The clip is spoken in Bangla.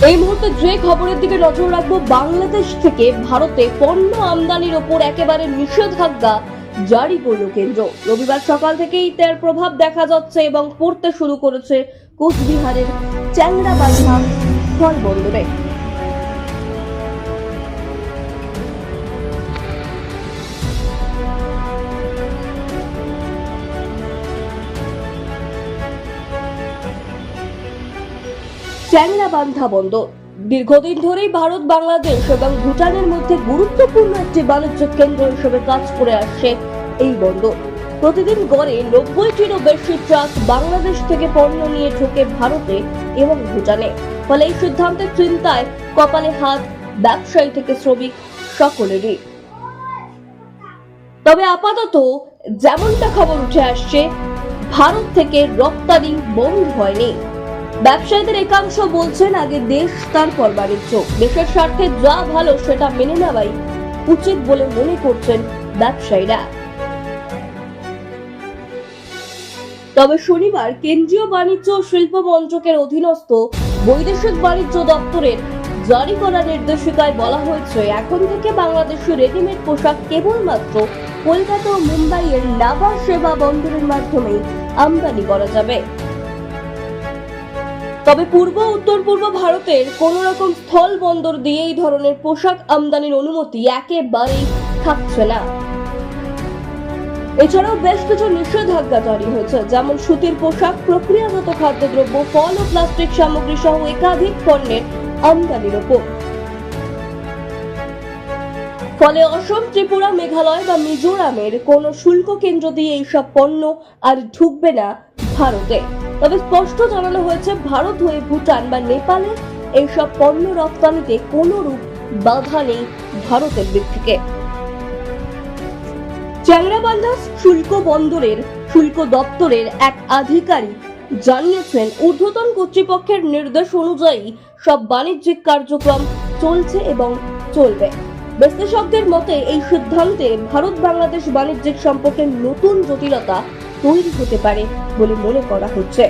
এই মুহূর্তে যে খবরের দিকে নজর রাখবো, বাংলাদেশ থেকে ভারতে পণ্য আমদানির ওপর একেবারে নিষেধাজ্ঞা জারি করল কেন্দ্র। রবিবার সকাল থেকেই তার প্রভাব দেখা যাচ্ছে এবং পড়তে শুরু করেছে কোচবিহারের চ্যাংড়াবান্ধা স্থলবন্দরে। চ্যাংড়াবান্ধা বন্দর দীর্ঘদিন ধরেই ভারত, বাংলাদেশ এবং ভুটানের মধ্যে গুরুত্বপূর্ণ একটি বাণিজ্যিক কেন্দ্র হিসেবে কাজ করে আসছে এই বন্দর। প্রতিদিন গড়ে 90টিরও বেশি ট্রাক বাংলাদেশ থেকে পণ্য নিয়ে ঢোকে ভারতে এবং ভুটানে। ফলে এই সিদ্ধান্তের চিন্তায় কপালে হাত ব্যবসায়ী থেকে শ্রমিক সকলেরই। তবে আপাতত যেমনটা খবর উঠে আসছে, ভারত থেকে রপ্তানি বন্ধ হয়নি। ব্যবসায়ীদের একাংশ বলছেন, আগে দেশ তারপর বাণিজ্য। দেশের স্বার্থে যা ভালো সেটা মেনে নেওয়াই উচিত বলে মনে করছেন ব্যবসায়ীরা। তবে শনিবার কেন্দ্রীয় বাণিজ্য ও শিল্প মন্ত্রকের অধীনস্থ বৈদেশিক বাণিজ্য দপ্তরের জারি করা নির্দেশিকায় বলা হয়েছে, এখন থেকে বাংলাদেশের রেডিমেড পোশাক কেবলমাত্র কলকাতা ও মুম্বাইয়ের নাভা সেবা বন্দরের মাধ্যমে আমদানি করা যাবে। তবে পূর্ব উত্তর পূর্ব ভারতের কোন রকম স্থল বন্দর দিয়ে এই ধরনের পোশাক আমদানির অনুমতি একেবারেই থাকছে না। এছাড়াও বেশ কিছু নিষেধাজ্ঞা জারি হয়েছে, যেমন সুতির পোশাক, প্রক্রিয়াজাত খাদ্যদ্রব্য, ফল ও প্লাস্টিক সামগ্রী সহ একাধিক পণ্যের আমদানির ওপর। ফলে অসম, ত্রিপুরা, মেঘালয় বা মিজোরামের কোন শুল্ক কেন্দ্র দিয়ে এইসব পণ্য আর ঢুকবে না ভারতে। তবে স্পষ্ট জানানো হয়েছে, ভারত হয়ে ভুটান বা নেপালে এইসব পণ্য রপ্তানিতে কোনো রূপ বাধা নেই ভারতের দিক থেকে। চ্যাংড়াবান্ধা শুল্ক বন্দরের শুল্ক দপ্তরের এক আধিকারিক জানিয়েছেন, ঊর্ধ্বতন কর্তৃপক্ষের নির্দেশ অনুযায়ী সব বাণিজ্যিক কার্যক্রম চলছে এবং চলবে। বিশ্লেষকদের মতে এই সিদ্ধান্তে ভারত বাংলাদেশ বাণিজ্যিক সম্পর্কের নতুন জটিলতা তৈরি হতে পারে বলে মনে করা হচ্ছে।